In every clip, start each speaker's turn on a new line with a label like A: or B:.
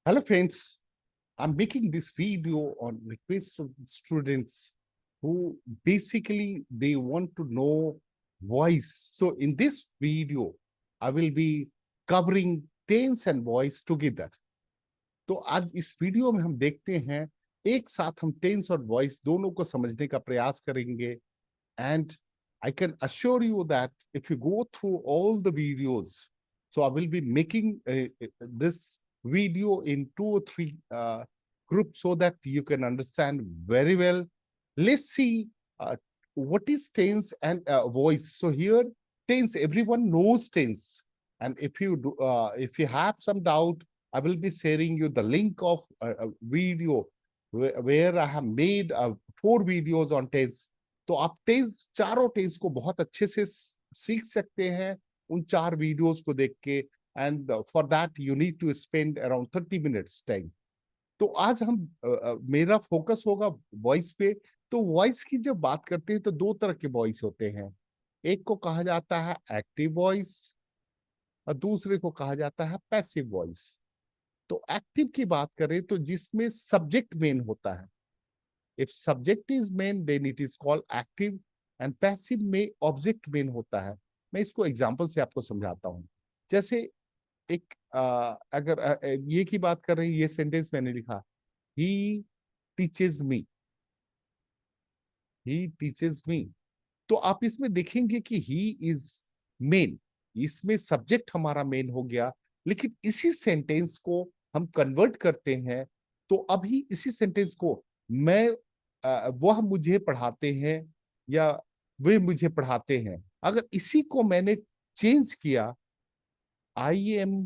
A: Hello friends, I'm making this video on request of students who basically they want to know voice. So in this video, I will be covering tense and voice together. तो आज इस video में हम देखते हैं एक साथ हम टेंस और वॉइस दोनों को समझने का प्रयास करेंगे and I can assure you that if you go through all the videos, so I will be making this video in 2 or 3 groups so that you can understand very well. Let's see what is tense and voice. So here, tense, everyone knows tense, and if you have some doubt, I will be sharing you the link of a video where I have made 4 videos on tense. तो आप tense चारों tense को बहुत अच्छे से सीख सकते हैं उन 4 वीडियोस को देख के and for that you need to spend around 30 minutes time. तो आज हम मेरा फोकस होगा वॉइस पे। तो वॉइस की जब बात करते हैं तो 2 तरह के वॉइस होते हैं, एक को कहा जाता है एक्टिव वॉइस और दूसरे को कहा जाता है पैसिव वॉइस। तो एक्टिव की बात करें तो जिसमें सब्जेक्ट मेन होता है, if subject is main then it is called active and passive में ऑब्जेक्ट मेन होता है। मैं इसको एग्जांपल से आपको समझाता हूँ। जैसे एक अगर ये की बात कर रहे हैं, ये सेंटेंस मैंने लिखा he teaches me, he teaches me। तो आप इसमें देखेंगे कि he is मेन, इसमें सब्जेक्ट हमारा मेन हो गया। लेकिन इसी सेंटेंस को हम कन्वर्ट करते हैं तो अभी इसी सेंटेंस को मैं वह मुझे पढ़ाते हैं या वे मुझे पढ़ाते हैं, अगर इसी को मैंने चेंज किया I am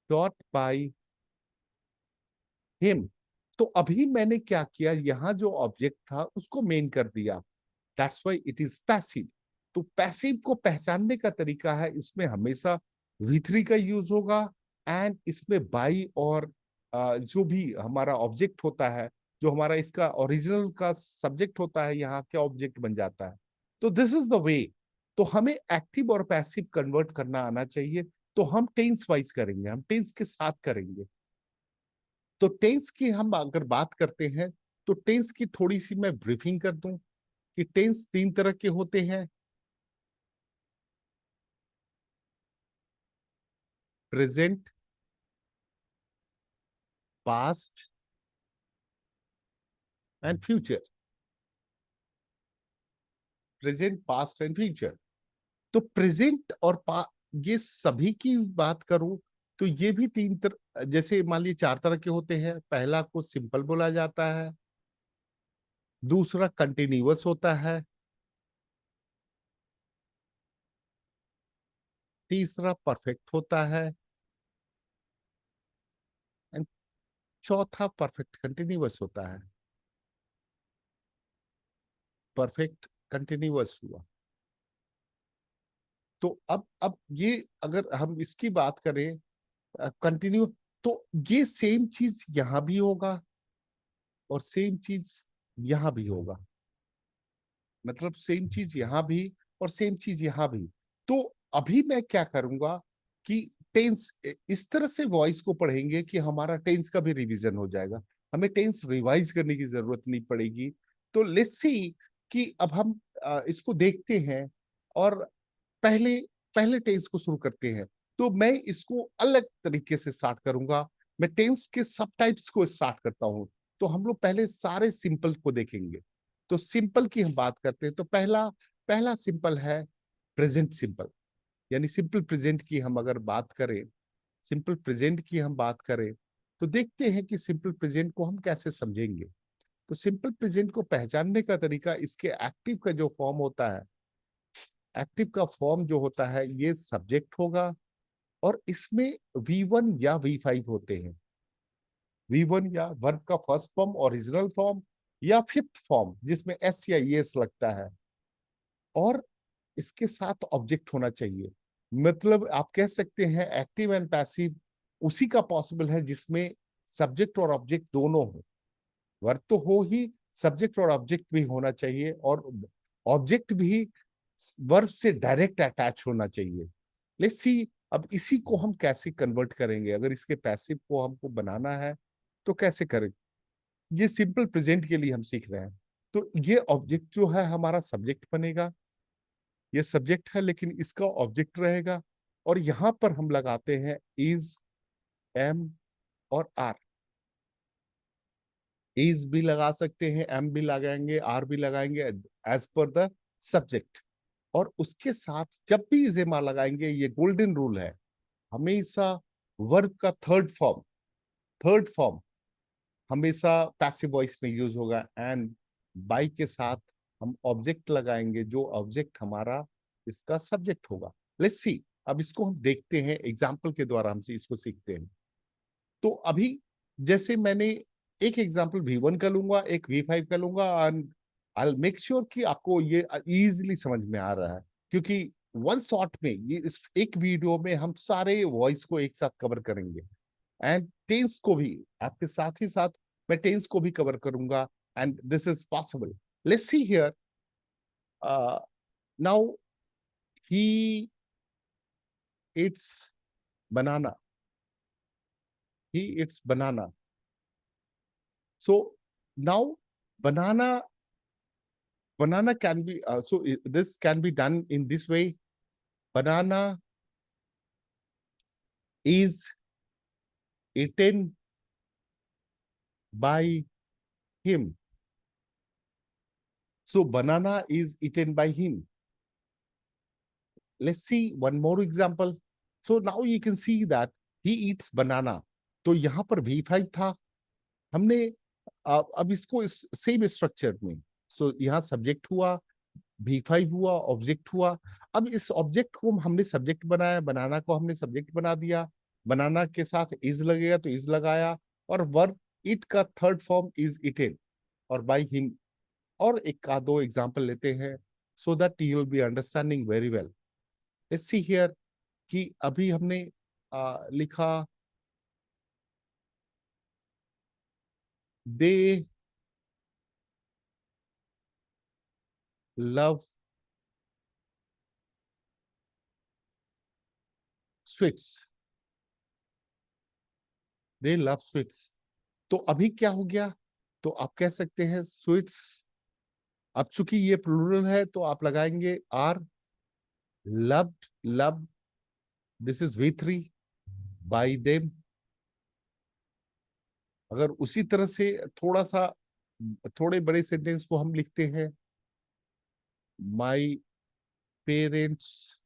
A: taught by him, तो अभी मैंने क्या किया, यहां जो ऑब्जेक्ट था उसको मेन कर दिया। That's why it is passive. तो पैसिव को पहचानने का तरीका है, इसमें हमेशा V3 का यूज होगा एंड इसमें बाई और जो भी हमारा ऑब्जेक्ट होता है, जो हमारा इसका ओरिजिनल का सब्जेक्ट होता है, यहाँ क्या ऑब्जेक्ट बन जाता है। तो दिस इज द वे। तो हमें एक्टिव और पैसिव कन्वर्ट करना आना चाहिए। तो हम टेंस वाइज करेंगे, हम टेंस के साथ करेंगे। तो टेंस की हम अगर बात करते हैं तो टेंस की थोड़ी सी मैं ब्रीफिंग कर दूं कि टेंस 3 तरह के होते हैं, present, past and future. Present, past and future. तो प्रेजेंट और ये सभी की बात करूं तो ये भी 3 तरह, जैसे मान लीजिए 4 तरह के होते हैं। पहला को सिंपल बोला जाता है, दूसरा कंटिन्यूअस होता है, तीसरा परफेक्ट होता है एंड चौथा परफेक्ट कंटिन्यूअस होता है। परफेक्ट कंटिन्यूअस हुआ। तो अब ये अगर हम इसकी बात करें कंटिन्यू, तो ये सेम चीज यहां भी होगा और सेम चीज यहां भी होगा। मतलब सेम चीज यहां भी और सेम चीज यहां भी। तो अभी मैं क्या करूंगा कि टेंस इस तरह से वॉइस को पढ़ेंगे कि हमारा टेंस का भी रिवीजन हो जाएगा, हमें टेंस रिवाइज करने की जरूरत नहीं पड़ेगी। तो लेट्स सी कि अब हम इसको देखते हैं और पहले पहले टेंस को शुरू करते हैं। तो मैं इसको अलग तरीके से स्टार्ट करूंगा, मैं टेंस के सब टाइप्स को स्टार्ट करता हूं। तो हम लोग पहले सारे सिंपल को देखेंगे। तो सिंपल की हम बात करते हैं तो पहला पहला सिंपल है प्रेजेंट सिंपल, यानी सिंपल प्रेजेंट की हम अगर बात करें, सिंपल प्रेजेंट की हम बात करें तो देखते हैं कि सिंपल प्रेजेंट को हम कैसे समझेंगे। तो सिंपल प्रेजेंट को पहचानने का तरीका, इसके एक्टिव का जो फॉर्म होता है, एक्टिव का फॉर्म जो होता है ये सब्जेक्ट होगा और इसमें V1 या V5 होते हैं। V1 या वर्ब का फर्स्ट फॉर्म, ओरिजिनल फॉर्म, या फिफ्थ फॉर्म जिसमें S या ES लगता है, और इसके साथ ऑब्जेक्ट होना चाहिए। मतलब आप कह सकते हैं एक्टिव एंड पैसिव उसी का पॉसिबल है जिसमें सब्जेक्ट और ऑब्जेक्ट दोनों हो। वर्ब तो हो ही, सब्जेक्ट और ऑब्जेक्ट भी होना चाहिए और ऑब्जेक्ट भी वर्ब से डायरेक्ट अटैच होना चाहिए। लेट्स सी अब इसी को हम कैसे कन्वर्ट करेंगे, अगर इसके पैसिव को हमको बनाना है तो कैसे करेंगे? ये सिंपल प्रेजेंट के लिए हम सीख रहे हैं। तो ये ऑब्जेक्ट जो है हमारा सब्जेक्ट बनेगा, ये सब्जेक्ट है लेकिन इसका ऑब्जेक्ट रहेगा, और यहां पर हम लगाते हैं इज, एम और आर। इज भी लगा सकते हैं, एम भी लगाएंगे, आर भी लगाएंगे, एज पर द सब्जेक्ट। और उसके साथ जब भी इज एम आर लगाएंगे, ये गोल्डन रूल है, हमेशा वर्ब का थर्ड फॉर्म हमेशा पैसिव वॉइस में यूज होगा, एंड बाई के साथ हम ऑब्जेक्ट लगाएंगे, जो ऑब्जेक्ट हमारा इसका सब्जेक्ट होगा। लेट्स सी, अब इसको हम देखते हैं एग्जाम्पल के द्वारा, हमसे इसको सीखते हैं। तो अभी जैसे मैंने एक एग्जाम्पल V1 का लूंगा, एक V5 का लूंगा, एंड आई मेक श्योर कि आपको ये इजीली समझ में आ रहा है, क्योंकि वन शॉट में ये इस एक वीडियो में हम सारे वॉइस को एक साथ कवर करेंगे, एंड टेंस को भी आपके साथ ही साथ मैं टेंस को भी कवर करूंगा, and this is possible. Let's see here, now he it's banana, he eats banana. So now banana can be this can be done in this way. Banana is eaten by him. So banana is eaten by him. Let's see one more example. So now you can see that he eats banana. तो यहाँ पर V5 था, हमने अब इसको इस same structure में, सो यहाँ सब्जेक्ट हुआ, V5 हुआ, ऑब्जेक्ट हुआ। अब इस ऑब्जेक्ट को हमने सब्जेक्ट बनाया, बनाना को हमने सब्जेक्ट बना दिया, बनाना के साथ इज लगेगा तो इज लगाया, और वर्ब इट का थर्ड फॉर्म इज इटेन और बाय हिम। और एक का दो एग्जांपल लेते हैं so that you will be understanding very well. Let's see here कि अभी हमने लिखा दे लव स्वीट्स, दे लव स्वीट्स। तो अभी क्या हो गया, तो आप कह सकते हैं स्वीट्स। अब चूंकि ये प्लूरल है तो आप लगाएंगे are, loved, love, this is V3 by them. अगर उसी तरह से थोड़ा सा थोड़े बड़े सेंटेंस को हम लिखते हैं, my parents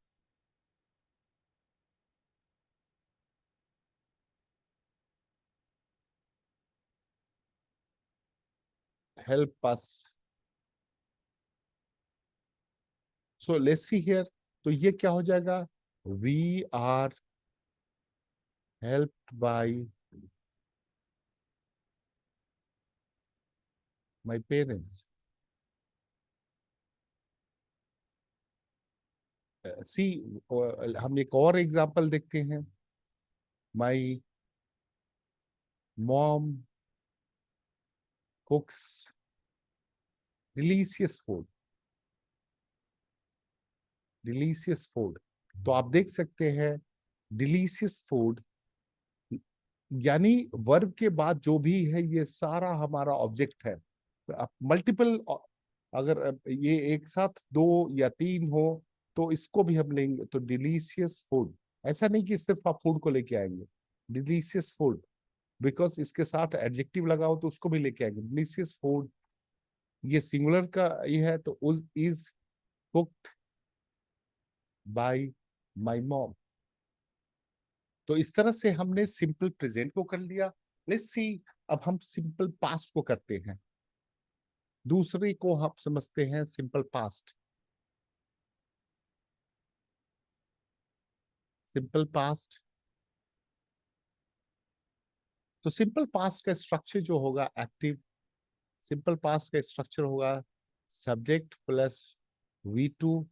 A: help us. So let's see here, तो ये क्या हो जाएगा, we are helped by my parents. See, हम एक और एग्जांपल देखते हैं, my mom cooks delicious food, delicious food. तो आप देख सकते हैं डिलीशियस फूड, यानी वर्ब के बाद जो भी है ये सारा हमारा ऑब्जेक्ट है। आप मल्टीपल, अगर ये एक साथ दो या तीन हो तो इसको भी हम लेंगे, तो डिलीशियस फूड। ऐसा नहीं कि सिर्फ आप फूड को लेके आएंगे, डिलीशियस फूड, बिकॉज इसके साथ एडजेक्टिव लगाओ तो उसको भी लेके आएंगे, डिलीशियस फूड। ये सिंगुलर का ये है तो is cooked bye my mom. तो इस तरह से हमने सिंपल प्रेजेंट को कर लिया। लेट्स सी, अब हम सिंपल पास्ट को करते हैं। दूसरे को हम समझते हैं सिंपल पास्ट। सिंपल पास्ट, तो सिंपल पास्ट का स्ट्रक्चर जो होगा एक्टिव, सिंपल पास्ट का स्ट्रक्चर होगा subject plus V2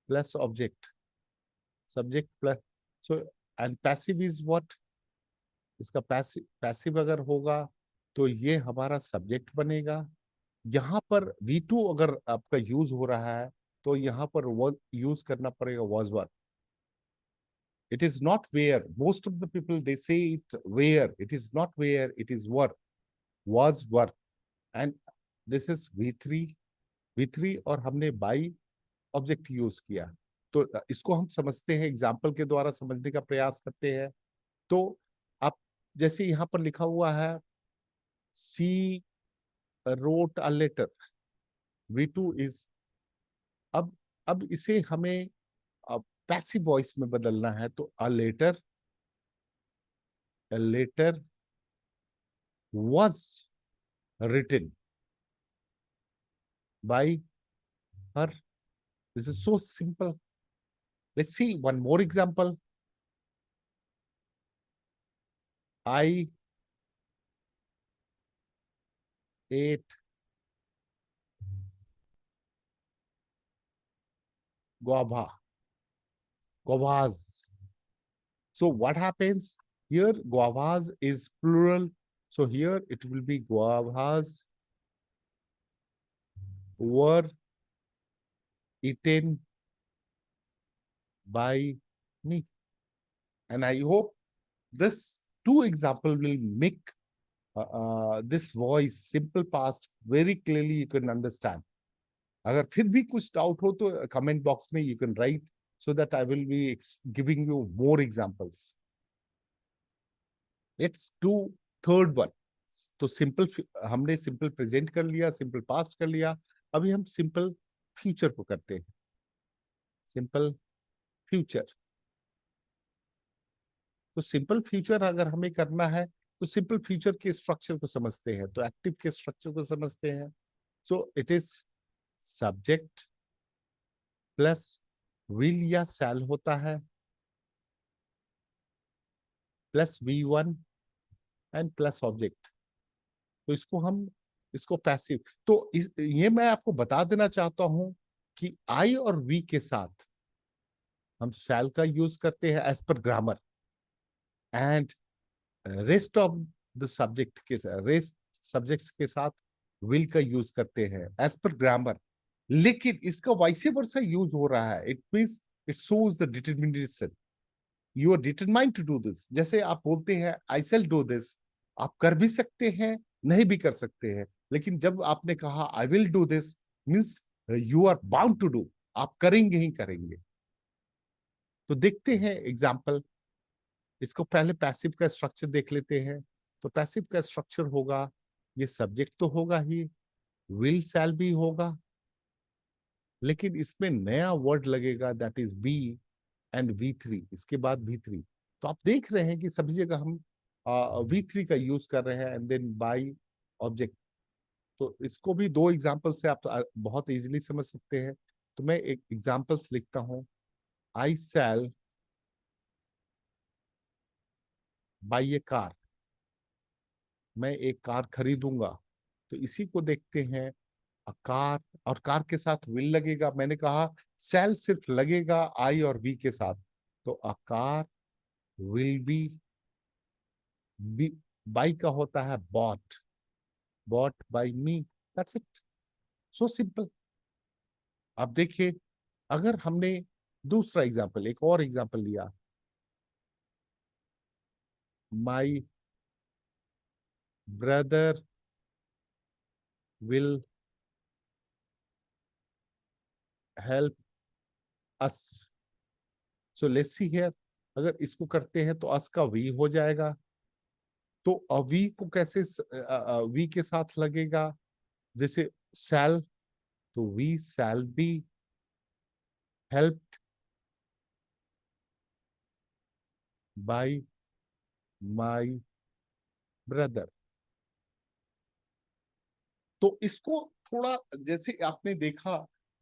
A: plus object, subject plus, so and passive is what, इसका पैसिव पैसिव अगर होगा तो ये हमारा सब्जेक्ट बनेगा। यहाँ पर V2 अगर आपका यूज हो रहा है तो यहाँ पर वो यूज करना पड़ेगा was verb. It is not where. Most of the people, they say it where. It is not where, it is were. Was, were. And this is V3 और हमने बाई ऑब्जेक्ट यूज किया। तो इसको हम समझते हैं, एग्जाम्पल के द्वारा समझने का प्रयास करते हैं। तो आप जैसे यहाँ पर लिखा हुआ है, she wrote a letter, V2 is, अब इसे हमें पैसिव वॉइस में बदलना है। तो a letter was written by her. This is so simple. Let's see one more example. I ate guavas. So what happens here? Guavas is plural. So here it will be guavas were eaten by me. And I hope this two example will make this voice simple past very clearly you can understand. अगर फिर भी कुछ doubt हो तो comment box में you can write, so that I will be giving you more examples. Let's do third one. तो simple, हमने simple present कर लिया, सिंपल पास्ट कर लिया, अभी हम सिंपल फ्यूचर को करते हैं। सिंपल फ्यूचर, तो सिंपल फ्यूचर अगर हमें करना है तो सिंपल फ्यूचर के स्ट्रक्चर को समझते हैं, तो एक्टिव के स्ट्रक्चर को समझते हैं। So it is subject plus will या शैल होता है, plus V1 and plus object. तो इसको पैसिव, तो ये मैं आपको बता देना चाहता हूं कि आई और वी के साथ हम शैल का यूज करते हैं as per grammar, and rest of the subject के रेस्ट सब्जेक्ट्स के साथ विल का यूज करते हैं एज पर ग्रामर। लेकिन इसका वाइस वर्सा यूज हो रहा है, it means it shows the determination, you are determined to do this. जैसे आप बोलते हैं आई शैल डू दिस, आप कर भी सकते हैं, नहीं भी कर सकते हैं, लेकिन जब आपने कहा I will do this means you are bound to do, आप करेंगे ही करेंगे। तो देखते हैं एग्जाम्पल, इसको पहले पैसिव का स्ट्रक्चर देख लेते हैं। तो पैसिव का स्ट्रक्चर होगा, ये सब्जेक्ट तो होगा ही, विल शैल भी होगा, लेकिन इसमें नया वर्ड लगेगा that is B and V3, इसके बाद V3। तो आप देख रहे हैं कि सभी जगह हम V3 का यूज कर रहे हैं एंड देन बाई ऑब्जेक्ट। तो इसको भी दो एग्जांपल से आप बहुत इजीली समझ सकते हैं। तो मैं एक एग्जांपल्स लिखता हूं, I shell by A car, मैं एक कार खरीदूंगा। तो इसी को देखते हैं, कार, और कार के साथ विल लगेगा। मैंने कहा शैल सिर्फ लगेगा आई और वी के साथ, तो a car will be, by का होता है bot by me, that's it, so simple. अब देखिए, अगर हमने दूसरा एग्जाम्पल, एक और एग्जाम्पल लिया, my brother will help us. So let's see here, अगर इसको करते हैं तो अस का वी हो जाएगा। तो वी को कैसे वी के साथ लगेगा, जैसे शैल, तो we shall be helped by my brother. तो इसको थोड़ा, जैसे आपने देखा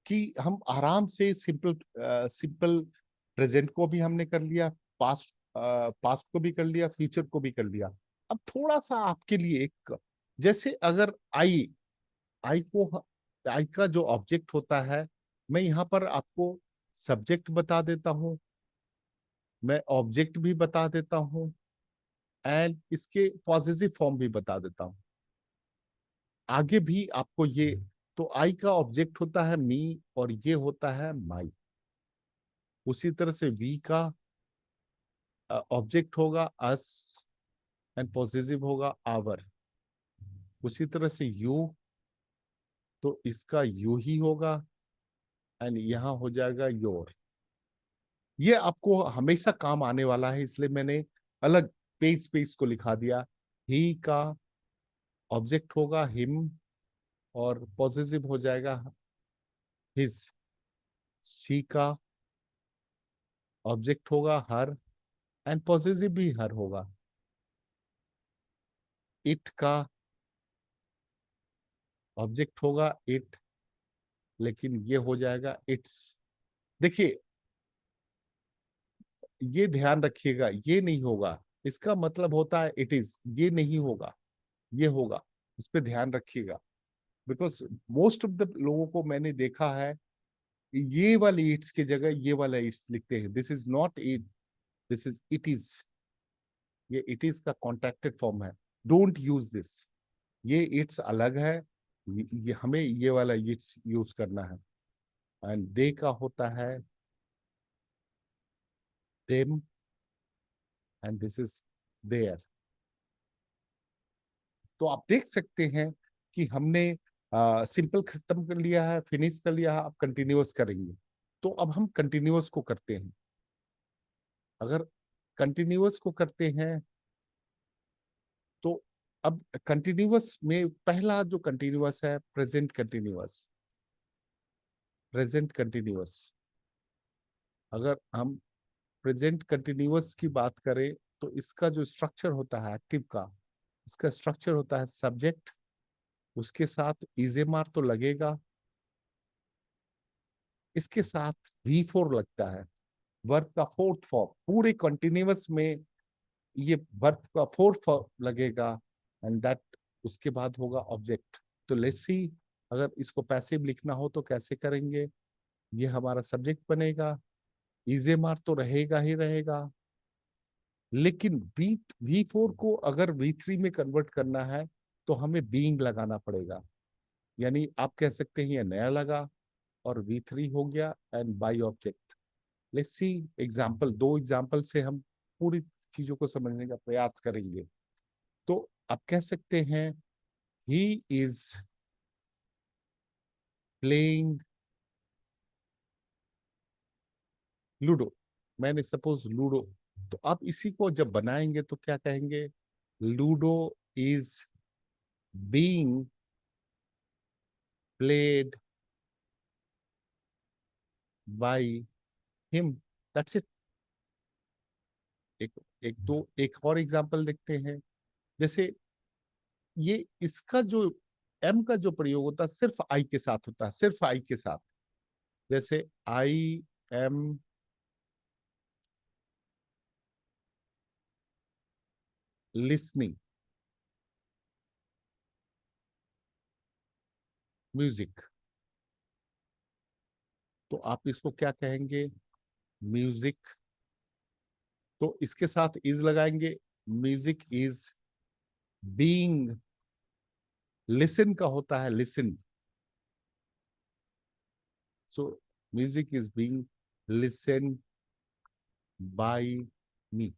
A: कि हम आराम से सिंपल प्रेजेंट को भी हमने कर लिया, पास्ट को भी कर लिया, फ्यूचर को भी कर लिया। अब थोड़ा सा आपके लिए एक, जैसे अगर आई का जो ऑब्जेक्ट होता है, मैं यहाँ पर आपको सब्जेक्ट बता देता हूँ, मैं ऑब्जेक्ट भी बता देता हूँ, एंड इसके पॉजिटिव फॉर्म भी बता देता हूँ। आगे भी आपको ये, तो आई का ऑब्जेक्ट होता है मी और ये होता है माई। उसी तरह से वी का ऑब्जेक्ट होगा अस एंड पॉसेसिव होगा आवर। उसी तरह से यू, तो इसका यू ही होगा एंड यहाँ हो जाएगा योर। ये आपको हमेशा काम आने वाला है, इसलिए मैंने अलग पेज पे इसको लिखा दिया। ही का ऑब्जेक्ट होगा हिम और पॉसेसिव हो जाएगा हिज। शी का ऑब्जेक्ट होगा हर एंड पॉसेसिव भी हर होगा। इट का ऑब्जेक्ट होगा इट, लेकिन ये हो जाएगा इट्स। देखिए, ये ध्यान रखिएगा, ये नहीं होगा, इसका मतलब होता है इट इज, ये नहीं होगा, ये होगा। इस पे ध्यान रखिएगा, बिकॉज मोस्ट ऑफ द लोगों को मैंने देखा है ये वाली इट्स की जगह ये वाला इट्स लिखते हैं। This is not it, this is it is. ये इट इज का कॉन्ट्रैक्टेड फॉर्म है, डोंट यूज दिस। ये इट्स अलग है, ये हमें ये वाला इट्स यूज करना है। एंड दे का होता है them and this is there. तो आप देख सकते हैं कि हमने सिंपल खत्म कर लिया है, फिनिश कर लिया है, अब कंटिन्यूअस करेंगे। तो अब हम कंटिन्यूअस को करते हैं। अगर कंटिन्यूअस को करते हैं तो अब कंटिन्यूअस में पहला जो कंटिन्यूअस है प्रेजेंट कंटिन्यूअस। प्रेजेंट कंटिन्यूअस, अगर हम प्रेजेंट कंटिन्यूअस की बात करें तो इसका जो स्ट्रक्चर होता है एक्टिव का, इसका स्ट्रक्चर होता है सब्जेक्ट, उसके साथ इजेमार तो लगेगा, इसके साथ वी फोर लगता है, वर्ब का फोर्थ फॉर्म। पूरे कंटिन्यूअस में ये वर्ब का फोर्थ फॉर्म लगेगा एंड दैट, उसके बाद होगा ऑब्जेक्ट। तो लेट्स सी, अगर इसको पैसिव लिखना हो तो कैसे करेंगे। ये हमारा सब्जेक्ट बनेगा, इजेमार तो रहेगा ही रहेगा, लेकिन वी फोर को अगर वी थ्री में कन्वर्ट करना है तो हमें बीइंग लगाना पड़ेगा। यानी आप कह सकते हैं ये नया लगा और वी थ्री हो गया and by object. Let's C example, दो एग्जाम्पल से हम पूरी चीजों को समझने का प्रयास करेंगे। तो आप कह सकते हैं ही इज प्लेइंग लूडो। मैंने सपोज लूडो, तो आप इसी को जब बनाएंगे तो क्या कहेंगे, ludo is being played by him. That's it. एक एक दो एक और एग्जांपल देखते हैं। जैसे ये इसका जो एम का जो प्रयोग होता है सिर्फ आई के साथ होता है, सिर्फ आई के साथ। जैसे आई एम लिसनिंग म्यूजिक, तो आप इसको क्या कहेंगे, म्यूजिक। तो इसके साथ इज लगाएंगे, म्यूजिक इज बीइंग, लिसन का होता है listen, so music is being listen by me.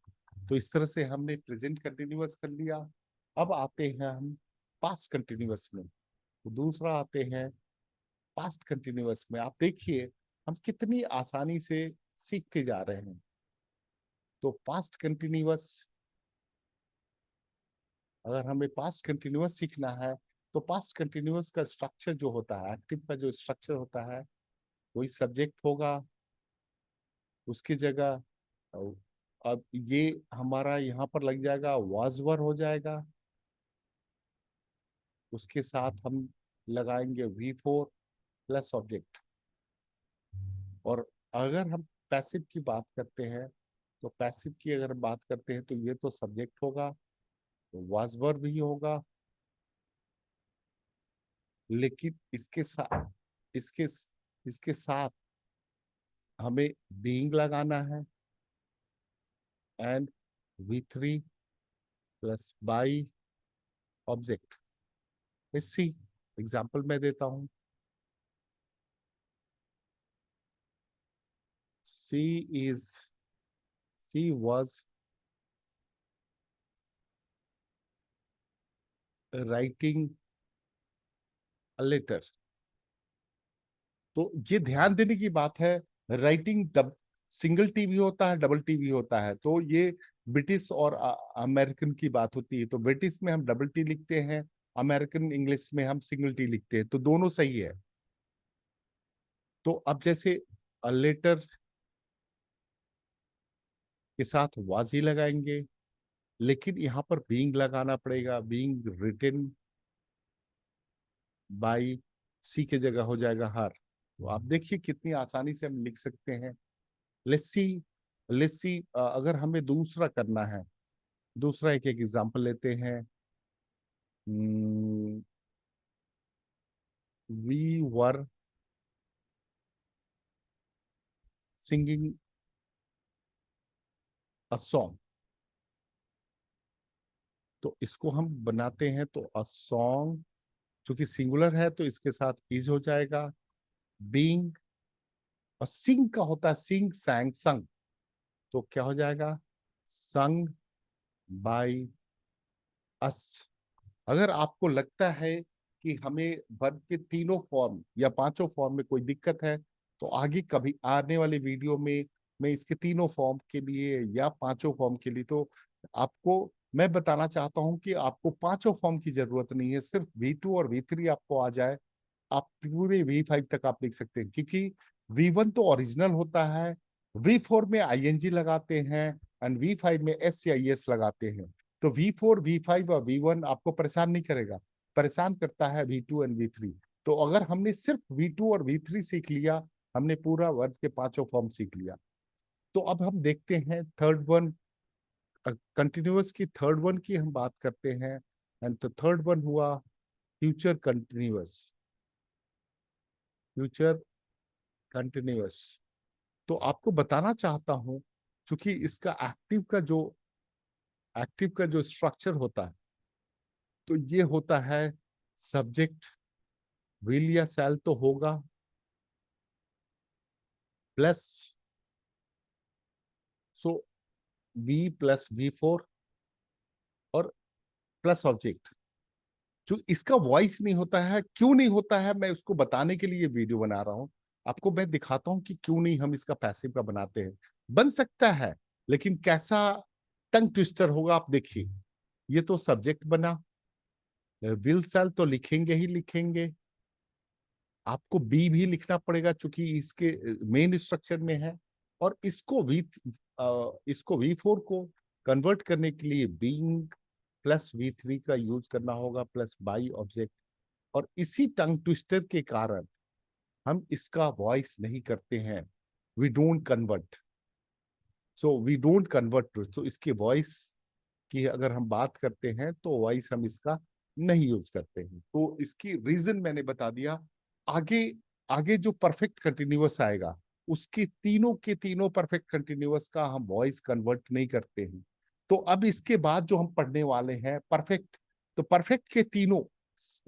A: तो इस तरह से हमने प्रेजेंट कंटिन्यूअस कर लिया। अब आते हैं हम पास्ट कंटिन्यूअस में। तो दूसरा आते हैं पास्ट कंटिन्यूअस में। आप देखिए हम कितनी आसानी से सीखते जा रहे हैं। तो पास्ट कंटिन्यूअस, अगर हमें पास्ट कंटिन्यूअस सीखना है तो पास्ट कंटिन्यूअस का स्ट्रक्चर जो होता है, एक्टिव का जो स्ट्रक्चर होता है, वही सब्जेक्ट होगा, उसकी जगह अब ये हमारा यहाँ पर लग जाएगा वाज वर हो जाएगा, उसके साथ हम लगाएंगे वी फोर प्लस ऑब्जेक्ट। और अगर हम पैसिव की बात करते हैं तो पैसिव की अगर बात करते हैं तो ये तो सब्जेक्ट होगा, तो वाज वर भी होगा, लेकिन इसके इसके साथ हमें बीइंग लगाना है and V three plus by object. See example मैं देता हूं। She is, she was writing a letter. तो ये ध्यान देने की बात है, राइटिंग डब सिंगल टी भी होता है, डबल टी भी होता है। तो ये ब्रिटिश और अमेरिकन की बात होती है। तो ब्रिटिश में हम डबल टी लिखते हैं, अमेरिकन इंग्लिश में हम सिंगल टी लिखते हैं, तो दोनों सही है। तो अब जैसे लेटर के साथ वाज ही लगाएंगे, लेकिन यहाँ पर बीइंग लगाना पड़ेगा। बीइंग रिटन बाय सी के जगह हो जाएगा हर। तो आप देखिए कितनी आसानी से हम लिख सकते हैं। लेट्स सी अगर हमें दूसरा करना है, दूसरा एक एग्जांपल लेते हैं। We were singing a song. तो इसको हम बनाते हैं, तो अ सॉन्ग चूंकि सिंगुलर है तो इसके साथ इज हो जाएगा। बीइंग, और सिंग का होता है सिंग सैंग संग, तो क्या हो जाएगा? Sung by us. अगर आपको लगता है कि हमें वर्ब के तीनों फॉर्म या पांचों फॉर्म में कोई दिक्कत है, तो आगे कभी आने वाले वीडियो में मैं इसके तीनों फॉर्म के लिए या पांचों फॉर्म के लिए, तो आपको मैं बताना चाहता हूं कि आपको पांचों फॉर्म की जरूरत नहीं है। सिर्फ V2 और V3 आपको आ जाए, आप पूरे V5 तक आप लिख सकते हैं। क्योंकि V1 तो ओरिजिनल होता है, V4 में ING लगाते हैं, एंड V5 में S या ES लगाते हैं। तो V4, V5 और V1 आपको परेशान नहीं करेगा, परेशान करता है V2 एंड V3। तो अगर हमने सिर्फ V2 और V3 सीख लिया, हमने पूरा वर्ड के पांचों फॉर्म सीख लिया। तो अब हम देखते हैं थर्ड वन, कंटिन्यूअस की थर्ड वन की हम बात करते हैं। एंड तो थर्ड वन हुआ फ्यूचर कंटिन्यूअस। फ्यूचर कंटिन्यूअस, तो आपको बताना चाहता हूं, क्योंकि इसका एक्टिव का जो स्ट्रक्चर होता है, तो ये होता है सब्जेक्ट विल या शैल तो होगा, प्लस सो V+V4 और प्लस ऑब्जेक्ट। जो इसका वॉइस नहीं होता है, क्यों नहीं होता है, मैं उसको बताने के लिए वीडियो बना रहा हूं। आपको मैं दिखाता हूं कि क्यों नहीं हम इसका पैसिव का बनाते हैं। बन सकता है, लेकिन कैसा टंग ट्विस्टर होगा आप देखिए। ये तो सब्जेक्ट बना, विल सेल तो लिखेंगे ही लिखेंगे, आपको बी भी लिखना पड़ेगा चूंकि इसके मेन स्ट्रक्चर में है। और इसको V4 को कन्वर्ट करने के लिए बीइंग प्लस V3 का यूज करना होगा, प्लस बाई ऑब्जेक्ट। और इसी टंग ट्विस्टर के कारण हम इसका वॉइस नहीं करते हैं, we don't convert. So we don't convert. तो इसके वॉइस की अगर हम बात करते हैं, तो वॉइस हम इसका नहीं यूज करते हैं। तो इसकी रीजन मैंने बता दिया। आगे आगे जो परफेक्ट कंटिन्यूअस आएगा, उसके तीनों के तीनों परफेक्ट कंटिन्यूअस का हम वॉइस कन्वर्ट नहीं करते हैं। तो अब इसके बाद जो हम पढ़ने वाले हैं परफेक्ट, तो परफेक्ट के तीनों,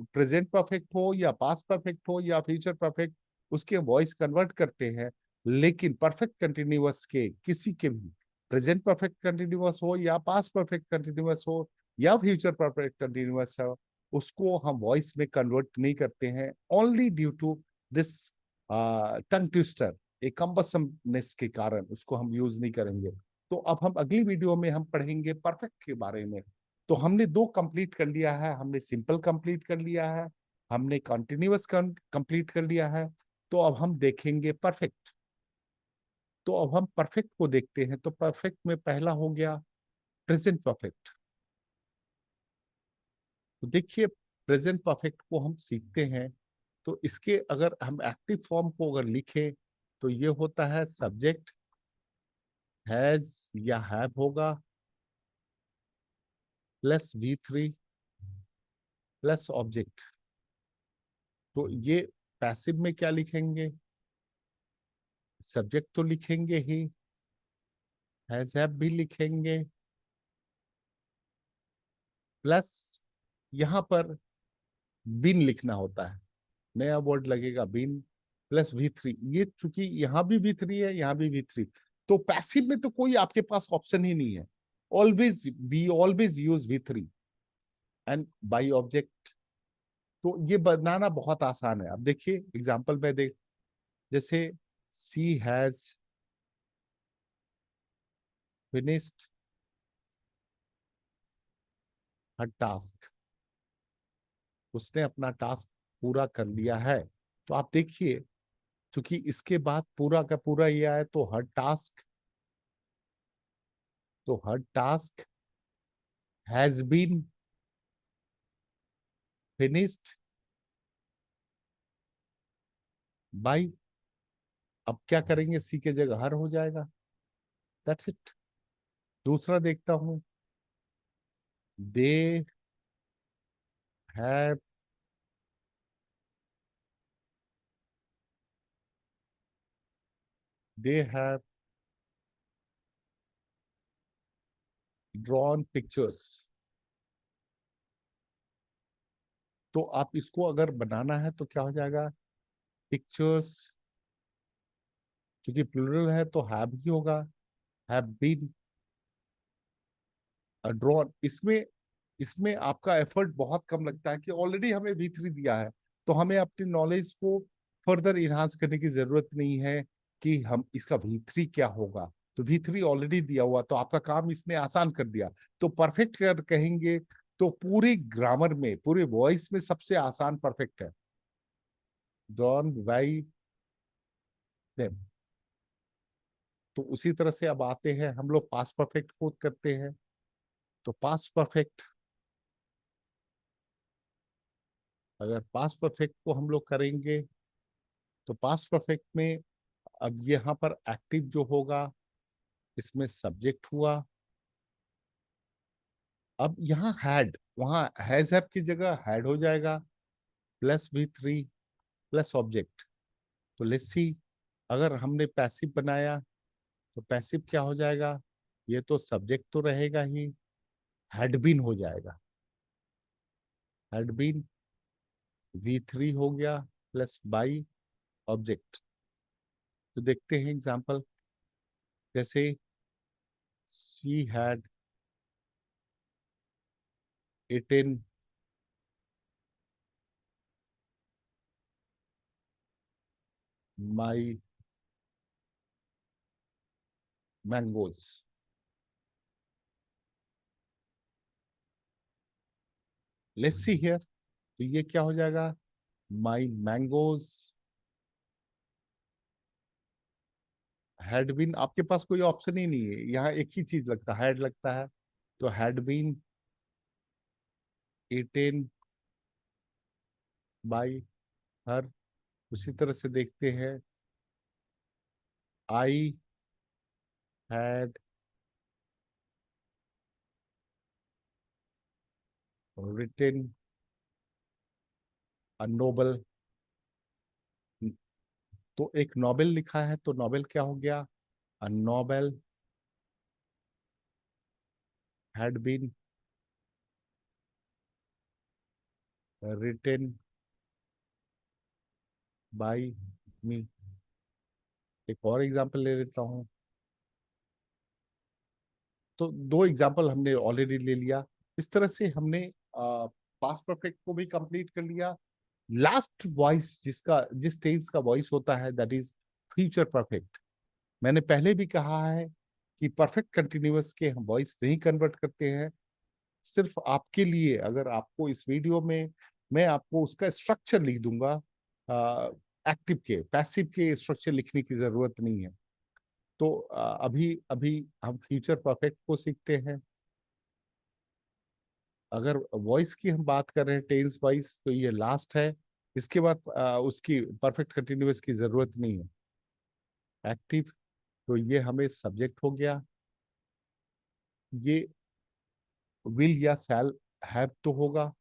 A: प्रेजेंट परफेक्ट हो या पास्ट परफेक्ट हो या फ्यूचर परफेक्ट, उसके वॉइस कन्वर्ट करते हैं। लेकिन परफेक्ट कंटिन्यूअस के किसी के भी, प्रेजेंट परफेक्ट कंटिन्यूअस हो या पास्ट परफेक्ट कंटिन्यूअस हो या फ्यूचर परफेक्ट कंटिन्यूअस हो, उसको हम वॉइस में कन्वर्ट नहीं करते हैं, only due to this tongue twister, एक कम्बसमनेस के कारण उसको हम यूज नहीं करेंगे। तो अब हम अगली वीडियो में हम पढ़ेंगे परफेक्ट के बारे में। तो हमने दो कंप्लीट कर लिया है, हमने सिंपल कंप्लीट कर लिया है, हमने कंटिन्यूअस कंप्लीट कर लिया है। तो अब हम देखेंगे परफेक्ट। तो अब हम परफेक्ट को देखते हैं। तो परफेक्ट में पहला हो गया प्रेजेंट परफेक्ट। तो देखिए प्रेजेंट परफेक्ट को हम सीखते हैं। तो इसके अगर हम एक्टिव फॉर्म को अगर लिखें, तो ये होता है सब्जेक्ट हैज या हैव होगा, प्लस V3 प्लस ऑब्जेक्ट। तो ये पैसिव में क्या लिखेंगे? सब्जेक्ट तो लिखेंगे ही, हैज हैव भी लिखेंगे, प्लस यहां पर बिन लिखना होता है, नया वर्ड लगेगा बिन, प्लस V3। ये चूंकि यहां भी V3 है, यहां भी V3, तो पैसिव में तो कोई आपके पास ऑप्शन ही नहीं है। Always we always use V3। And by object. तो ये बनाना बहुत आसान है। अब देखिए एग्जाम्पल में देख, जैसे सी हैज फिनिश्ड हर टास्क, उसने अपना टास्क पूरा कर लिया है। तो आप देखिए, क्योंकि इसके बाद पूरा का पूरा ये आया, तो her task has been finished by. अब क्या करेंगे, सी के जगह हर हो जाएगा, दैट्स इट। दूसरा देखता हूं, they have they have drawn pictures. तो आप इसको अगर बनाना है तो क्या हो जाएगा, पिक्चर्स, क्योंकि प्लूरल है तो हैव ही होगा, हैव बीन ड्रॉन। इसमें इसमें आपका एफर्ट बहुत कम लगता है कि ऑलरेडी हमें V3 दिया है, तो हमें अपनी नॉलेज को फर्दर इनहांस करने की जरूरत नहीं है कि हम इसका V3 क्या होगा। तो V3 ऑलरेडी दिया हुआ, तो आपका काम इसने आसान कर दिया। तो परफेक्ट कर कहेंगे तो पूरे ग्रामर में, पूरे वॉइस में सबसे आसान परफेक्ट है, ड्रॉन बाई देम। तो उसी तरह से अब आते हैं हम लोग पास्ट परफेक्ट को करते हैं। तो पास्ट परफेक्ट, अगर पास्ट परफेक्ट को हम लोग करेंगे तो पास्ट परफेक्ट में अब यहाँ पर एक्टिव जो होगा, इसमें सब्जेक्ट हुआ। अब यहाँ हैड, वहां हैज हैव की जगह हैड हो जाएगा, प्लस V3 प्लस ऑब्जेक्ट। तो लेट्स सी, अगर हमने पैसिव बनाया तो पैसिव क्या हो जाएगा, ये तो सब्जेक्ट तो रहेगा ही, हैड बीन हो जाएगा, हैड बीन V3 हो गया प्लस बाई ऑब्जेक्ट। तो देखते हैं एग्जांपल, जैसे she had eaten my mangoes। Let's see here, तो ये क्या हो जाएगा, माई मैंगोज हैड बीन। आपके पास कोई ऑप्शन ही नहीं है, यहाँ एक ही चीज लगता है, हैड लगता है। तो had been eaten by her. उसी तरह से देखते हैं, I had written a novel. तो एक नोबेल लिखा है, तो नोबेल क्या हो गया, a novel had been written by me. एक और एग्जांपल ले लेता हूँ। तो दो एग्जाम्पल हमने ऑलरेडी ले लिया। इस तरह से हमने पास्ट परफेक्ट को भी कंप्लीट कर लिया। लास्ट वॉइस जिसका, जिस टेंस का वॉइस होता है, दैट इज फ्यूचर परफेक्ट। मैंने पहले भी कहा है कि परफेक्ट कंटिन्यूअस के हम वॉइस नहीं कन्वर्ट करते हैं। सिर्फ आपके लिए, अगर आपको इस वीडियो में मैं आपको उसका स्ट्रक्चर लिख दूंगा, एक्टिव के पैसिव के स्ट्रक्चर लिखने की जरूरत नहीं है। तो अभी अभी हम फ्यूचर परफेक्ट को सीखते हैं। अगर वॉइस की हम बात कर रहे हैं टेंस वाइज, तो ये लास्ट है। इसके बाद उसकी परफेक्ट कंटिन्यूअस की जरूरत नहीं है। एक्टिव, तो ये हमें सब्जेक्ट हो गया। ये विल या शैल हैव तो होगा,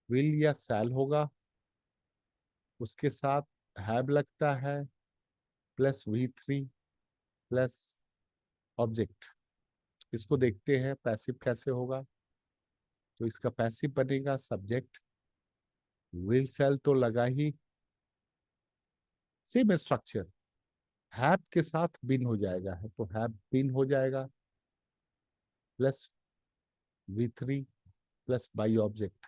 A: विल या शैल होगा, उसके साथ हैव लगता है, प्लस V3 प्लस ऑब्जेक्ट। इसको देखते हैं पैसिव कैसे होगा। तो इसका पैसिव बनेगा सब्जेक्ट, विल शैल तो लगा ही, सेम स्ट्रक्चर, हैव के साथ बिन हो जाएगा, है तो हैव बिन हो जाएगा, plus V3 plus by object.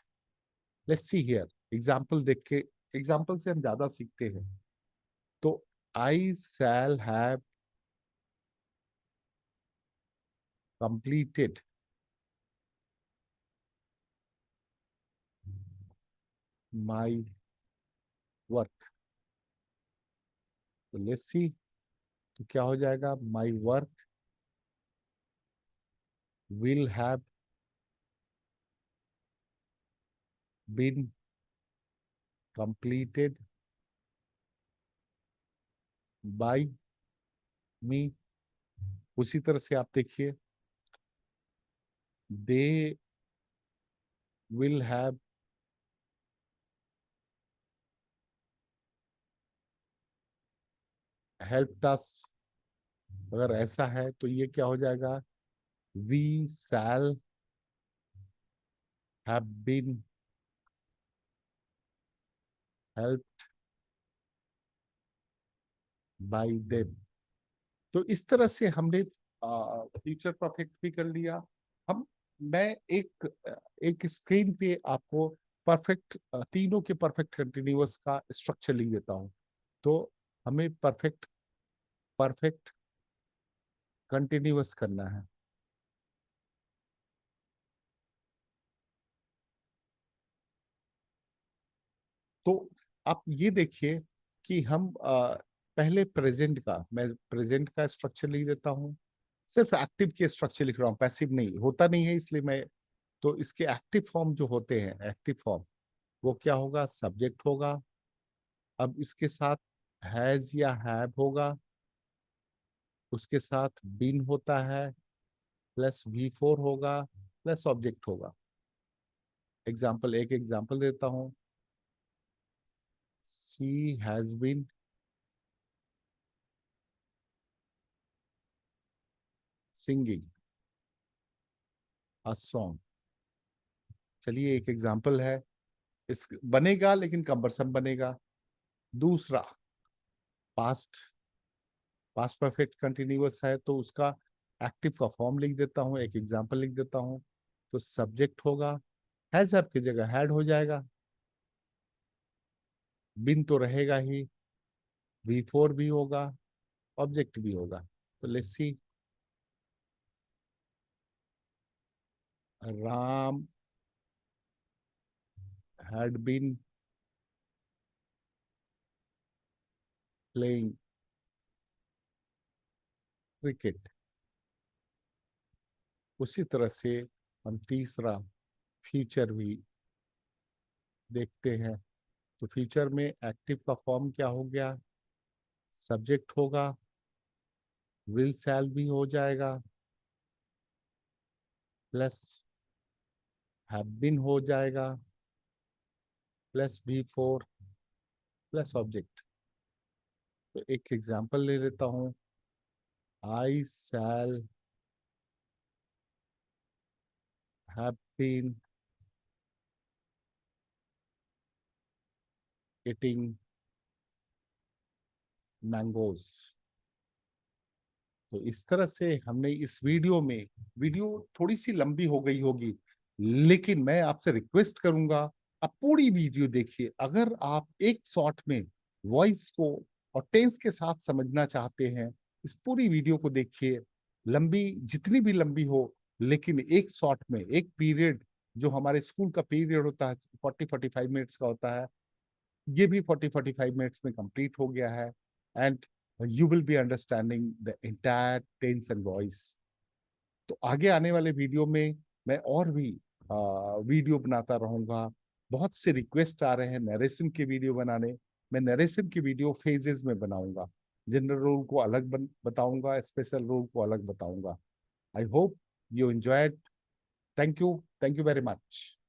A: Let's see here, example देख के, एग्जाम्पल से हम ज्यादा सीखते हैं। तो I shall have completed my work. तो लेट्स सी, तो क्या हो जाएगा, my work will have been completed by me. उसी तरह से आप देखिए, they will have helped us. अगर ऐसा है तो ये क्या हो जाएगा, we shall have been helped by them. तो इस तरह से हमने फ्यूचर परफेक्ट भी कर लिया। हम मैं एक स्क्रीन पे आपको परफेक्ट, तीनों के परफेक्ट कंटिन्यूअस का स्ट्रक्चर लिख देता हूं। तो हमें परफेक्ट परफेक्ट कंटिन्यूअस करना है। तो आप ये देखिए कि हम पहले प्रेजेंट का, मैं प्रेजेंट का स्ट्रक्चर लिख देता हूँ। सिर्फ एक्टिव के स्ट्रक्चर लिख रहा हूँ, पैसिव नहीं, होता नहीं है इसलिए मैं। तो इसके एक्टिव फॉर्म जो होते हैं, एक्टिव फॉर्म वो क्या होगा, सब्जेक्ट होगा। अब इसके साथ हैज या हैव होगा, उसके साथ बीन होता है, प्लस V4 होगा, प्लस ऑब्जेक्ट होगा। एग्जाम्पल, एक एग्जाम्पल देता हूं, she has been singing a song. चलिए एक एग्जाम्पल है, इस बनेगा लेकिन कम्बरसम बनेगा। दूसरा, पास्ट पास्ट परफेक्ट कंटिन्यूअस है तो उसका एक्टिव का फॉर्म लिख देता हूँ, एक एग्जाम्पल लिख देता हूँ। तो सब्जेक्ट होगा, हैज हैव की जगह हैड हो जाएगा, बिन तो रहेगा ही, V4 भी होगा, ऑब्जेक्ट भी होगा। तो let's see, Ram had been playing cricket. उसी तरह से हम तीसरा फ्यूचर भी देखते हैं। तो फ्यूचर में एक्टिव का फॉर्म क्या हो गया, सब्जेक्ट होगा, विल शैल भी हो जाएगा, प्लस हैव बीन हो जाएगा, प्लस V4, प्लस ऑब्जेक्ट। तो एक एग्जांपल ले लेता हूं, I shall have been eating mangoes. तो इस तरह से हमने इस वीडियो में, वीडियो थोड़ी सी लंबी हो गई होगी, लेकिन मैं आपसे रिक्वेस्ट करूंगा आप पूरी वीडियो देखिए। अगर आप एक शॉट में वॉइस को और टेंस के साथ समझना चाहते हैं, इस पूरी वीडियो को देखिए, लंबी जितनी भी लंबी हो, लेकिन एक शॉट में, एक पीरियड जो हमारे स्कूल का पीरियड होता है 40-45 मिनट्स का होता है, ये भी 40-45 मिनट्स में कंप्लीट हो गया है। And you will be understanding the entire tense and voice. तो आगे आने वाले वीडियो में मैं और भी वीडियो बनाता रहूंगा। बहुत से रिक्वेस्ट आ रहे हैं नरेशन के वीडियो बनाने। मैं नरेशन की वीडियो फेजेस में बनाऊंगा, जनरल रूल को अलग बताऊंगा, स्पेशल रूल को अलग बताऊंगा। I hope you enjoyed. Thank you very much.